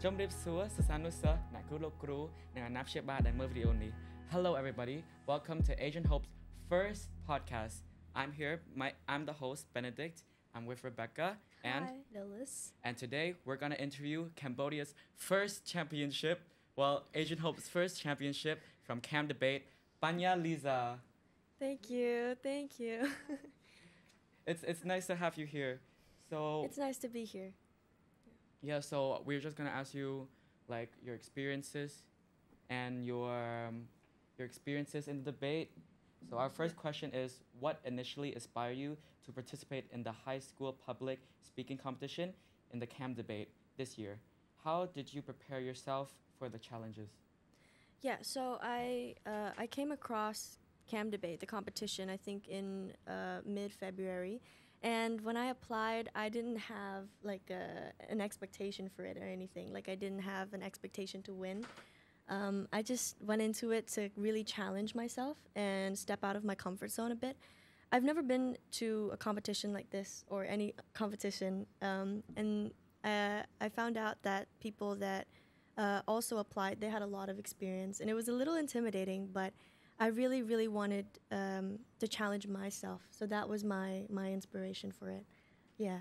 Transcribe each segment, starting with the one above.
Jom rib sua sasanusa nak kulo kru dengan nafsya ba dan video ni. Hello everybody, welcome to Asian Hope's first podcast. I'm here, I'm the host Benedict. I'm with Rebecca and Hi, Lilith. And today we're gonna interview Cambodia's first championship, Asian Hope's first championship from CamDebate, Pagnaliza. Thank you. It's nice to have you here. So It's nice to be here. yeah, so we're just gonna ask you like your experiences and your experiences in the debate. So our first question is, what initially inspired you to participate in the high school public speaking competition in the CamDebate this year? How did you prepare yourself for the challenges? Yeah, so I came across CamDebate, the competition, I think in mid-February. And when I applied, I didn't have like an expectation for it or anything. Like I didn't have an expectation to win. I just went into it to really challenge myself and step out of my comfort zone a bit. I've never been to a competition like this or any competition. And I found out that people that also applied, they had a lot of experience. And it was a little intimidating, but I really, really wanted to challenge myself. So that was my inspiration for it. Yeah.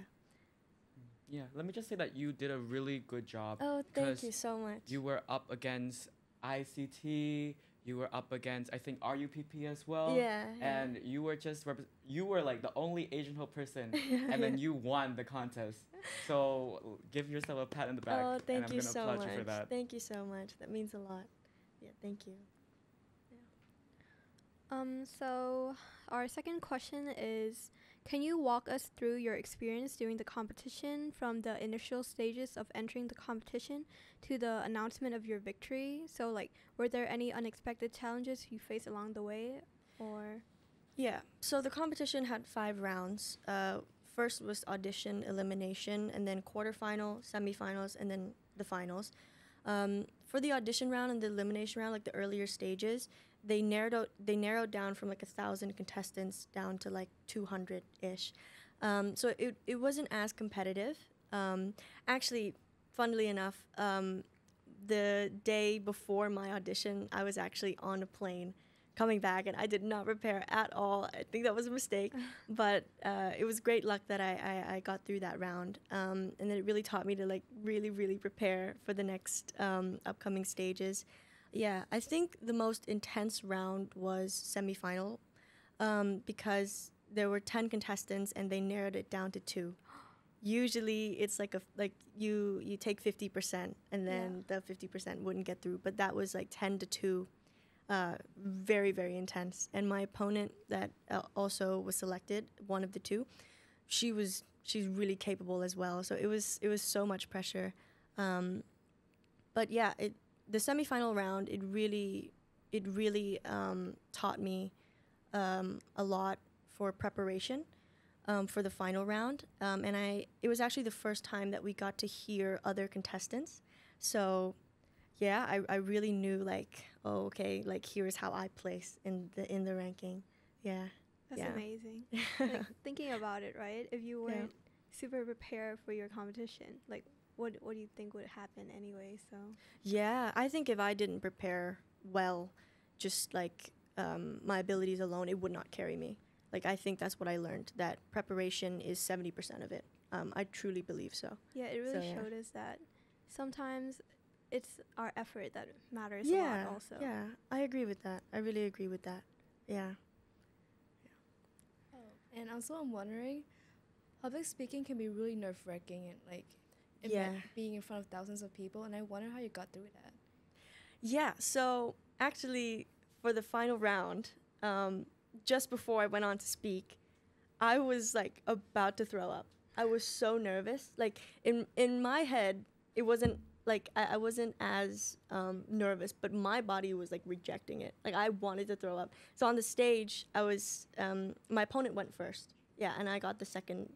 Yeah, let me just say that you did a really good job. Oh, thank you so much. You were up against ICT, you were up against, I think, RUPP as well. Yeah. And you were just, you were like the only Asian Hope person, and then you won the contest. So give yourself a pat on the back. Oh, and thank I'm you gonna so applaud much. you for that. Thank you so much. That means a lot. Yeah, thank you. So our second question is, can you walk us through your experience during the competition from the initial stages of entering the competition to the announcement of your victory? So like, were there any unexpected challenges you faced along the way or? Yeah, so the competition had 5 rounds. First was audition, elimination, and then quarterfinal, semifinals, and then the finals. For the audition round and the elimination round, like the earlier stages, they narrowed down from like 1,000 contestants down to like 200-ish. So it wasn't as competitive. Actually, funnily enough, the day before my audition, I was actually on a plane coming back, and I did not prepare at all. I think that was a mistake, but it was great luck that I got through that round. And then it really taught me to like really, really prepare for the next upcoming stages. Yeah, I think the most intense round was semifinal because there were 10 contestants and they narrowed it down to 2. Usually it's like you take 50% and then the 50% wouldn't get through, but that was like 10 to 2. Very, very intense. And my opponent that also was selected, one of the 2, she's really capable as well. So it was so much pressure. But yeah, the semifinal round, it really taught me a lot for preparation for the final round. And it was actually the first time that we got to hear other contestants. So yeah, I really knew like, oh, okay, like here's how I place in the ranking. Yeah. That's amazing. Like, thinking about it, right? If you weren't super prepared for your competition, like what do you think would happen anyway? So yeah, I think if I didn't prepare well, just like my abilities alone, it would not carry me. Like I think that's what I learned, that preparation is 70% of it. I truly believe so. Yeah, it really showed us that sometimes it's our effort that matters a lot also. Yeah, I agree with that. I really agree with that. Yeah. Oh, and also I'm wondering, public speaking can be really nerve-wracking and like being in front of thousands of people, and I wonder how you got through that. Yeah, so actually for the final round, just before I went on to speak, I was like about to throw up. I was so nervous. Like in my head, it wasn't like I wasn't as nervous, but my body was like rejecting it. Like I wanted to throw up. So on the stage, I was my opponent went first. Yeah, and I got the second.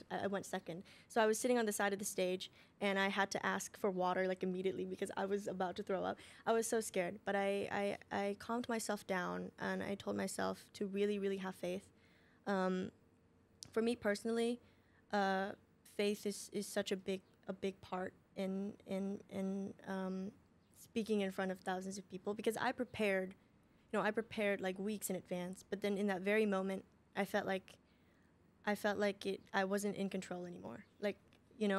I went second. So I was sitting on the side of the stage, and I had to ask for water like immediately because I was about to throw up. I was so scared, but I calmed myself down, and I told myself to really, really have faith. For me personally, faith is such a big part in speaking in front of thousands of people, because I prepared, I prepared like weeks in advance. But then in that very moment, I felt like I wasn't in control anymore. Like,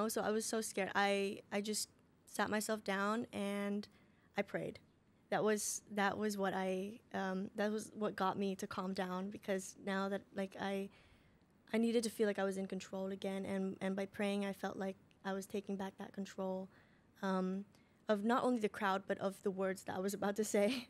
so I was so scared. I just sat myself down and I prayed. That was what got me to calm down, because now that like I needed to feel like I was in control again, and by praying I felt like I was taking back that control of not only the crowd but of the words that I was about to say.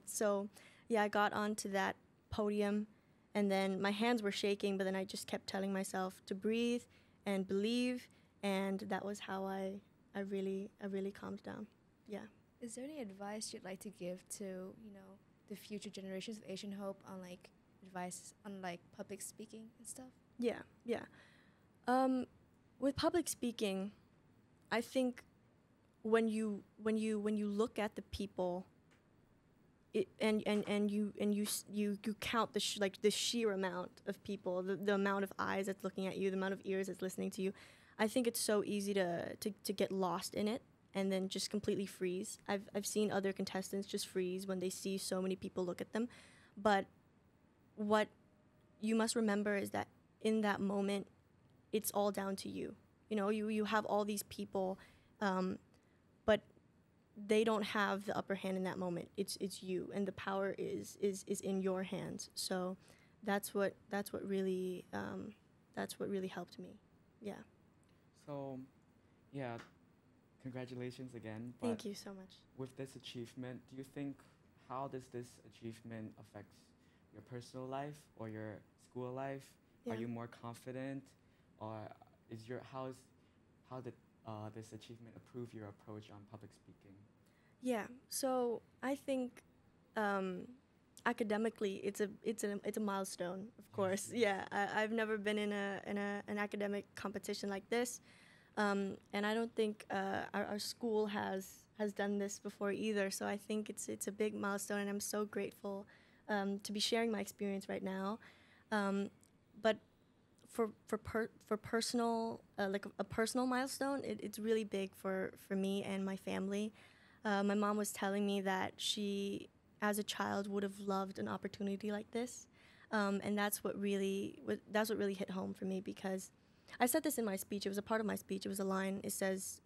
So yeah, I got onto that podium, and then my hands were shaking, but then I just kept telling myself to breathe and believe, and that was how I really calmed down. Yeah. Is there any advice you'd like to give to, the future generations of Asian Hope on like advice on like public speaking and stuff? Yeah. With public speaking, I think when you look at the people, and you count the sheer amount of people, the amount of eyes that's looking at you, the amount of ears that's listening to you, I think it's so easy to get lost in it and then just completely freeze. I've seen other contestants just freeze when they see so many people look at them, but what you must remember is that in that moment, it's all down to you. You have all these people, but they don't have the upper hand in that moment. It's you, and the power is in your hands. So that's what really helped me. Yeah. So, yeah, congratulations again. But Thank you so much. with this achievement, do you think, how does this achievement affect your personal life or your school life? Yeah. Are you more confident, or how did this achievement improve your approach on public speaking? Yeah. So I think academically, it's a milestone. Of course. Yeah. I've never been in an academic competition like this, and I don't think our school has done this before either. So I think it's a big milestone, and I'm so grateful to be sharing my experience right now. But for personal, like a personal milestone, it's really big for me and my family. My mom was telling me that she, as a child, would have loved an opportunity like this, and that's what really hit home for me, because I said this in my speech. It was a part of my speech. It was a line. It says,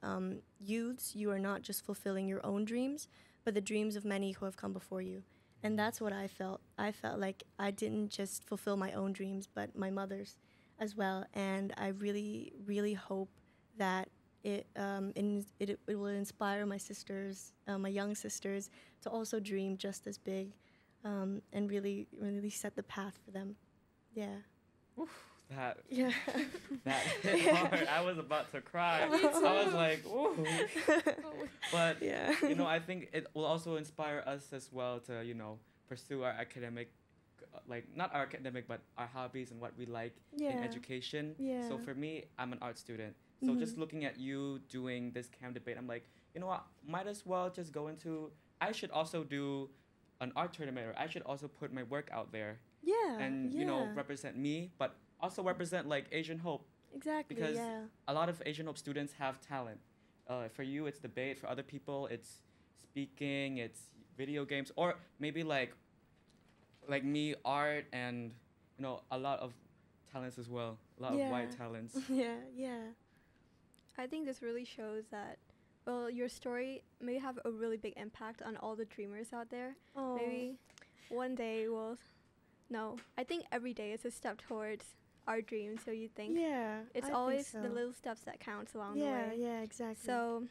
"Youths, you are not just fulfilling your own dreams, but the dreams of many who have come before you." And that's what I felt. I felt like I didn't just fulfill my own dreams, but my mother's as well. And I really, really hope that it will inspire my sisters, my young sisters, to also dream just as big, and really, really set the path for them. Yeah. That Yeah. that hit hard. I was about to cry. I was like, ooh. But Yeah. I think it will also inspire us as well to pursue our academic, like not our academic, but our hobbies and what we like in Yeah. education. Yeah. So for me, I'm an art student. So just looking at you doing this CamDebate, I'm like, you know what? Might as well just go into. I should also do an art tournament, or I should also put my work out there Yeah. and yeah. represent me, but also represent like Asian Hope, Exactly. because yeah. a lot of Asian Hope students have talent. For you, it's debate. For other people, it's speaking, it's video games, or maybe like me, art, and a lot of talents as well. A lot of Yeah. white talents. Yeah. Yeah. I think this really shows that, well, your story may have a really big impact on all the dreamers out there. Oh. Maybe one day we'll. No, I think every day is a step towards our dreams. So you think Yeah. it's I always think the so. little steps that counts along the Yeah. way. Yeah. Exactly. So,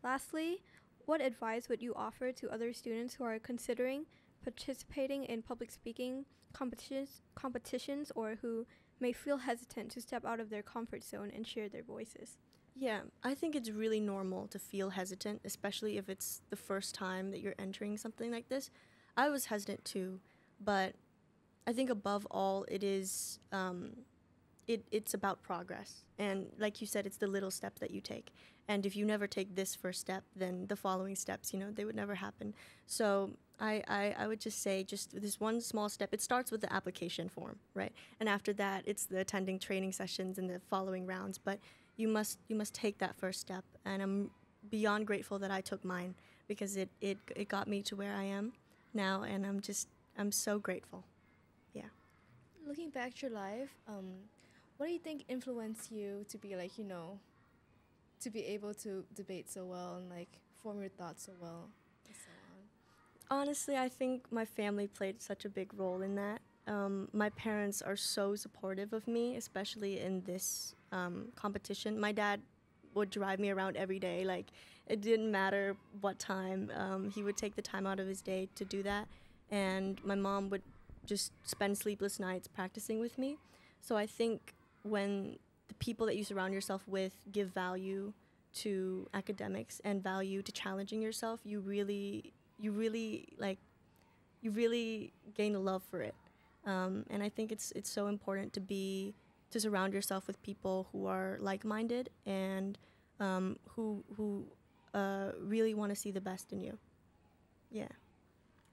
lastly, what advice would you offer to other students who are considering participating in public speaking competitions, or who may feel hesitant to step out of their comfort zone and share their voices? Yeah, I think it's really normal to feel hesitant, especially if it's the first time that you're entering something like this. I was hesitant too, but I think above all, it is it's about progress. And like you said, it's the little steps that you take. And if you never take this first step, then the following steps, they would never happen. So I would just say just this one small step. It starts with the application form, right? And after that, it's the attending training sessions and the following rounds. But you must take that first step. And I'm beyond grateful that I took mine, because it got me to where I am now, and I'm so grateful. Yeah. Looking back at your life, what do you think influenced you to be like, to be able to debate so well and like form your thoughts so well and so on? Honestly, I think my family played such a big role in that. My parents are so supportive of me, especially in this competition. My dad would drive me around every day. Like, it didn't matter what time. He would take the time out of his day to do that. And my mom would just spend sleepless nights practicing with me. So I think when the people that you surround yourself with give value to academics and value to challenging yourself, you really gain a love for it. And I think it's so important to surround yourself with people who are like-minded and who really want to see the best in you. Yeah.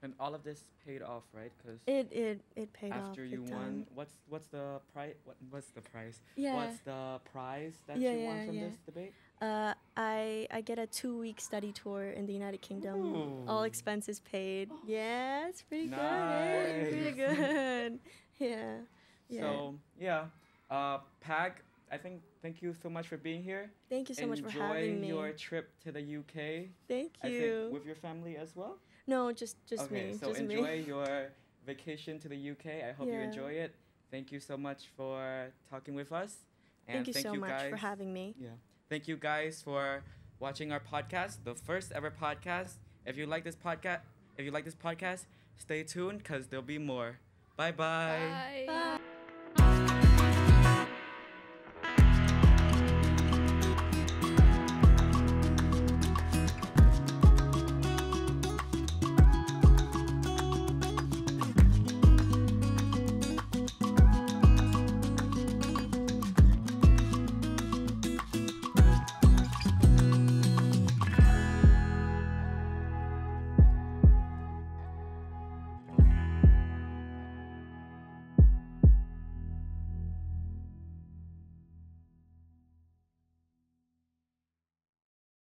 And all of this paid off, right? Because it paid off. after you big won, time. what's the prize? What's the prize? Yeah. What's the prize that Yeah, you won yeah, from yeah. this debate? I get a 2-week study tour in the United Kingdom, all Ooh. expenses paid. Yeah, it's pretty good. Nice. Pretty good. Yeah. Yeah. So yeah, Pag, I think thank you so much for being here. Thank you so much for having Enjoy me. your trip to the UK. Thank I you. think with your family as well. No, just Okay, me. so just enjoy me. your vacation to the UK. I hope you Yeah. enjoy it. Thank you so much for talking with us. And Thank you so much guys. for having me. Yeah. Thank you guys for watching our podcast, the first ever podcast. If you like this podcast, stay tuned because there'll be more. Bye-bye. Bye. Bye.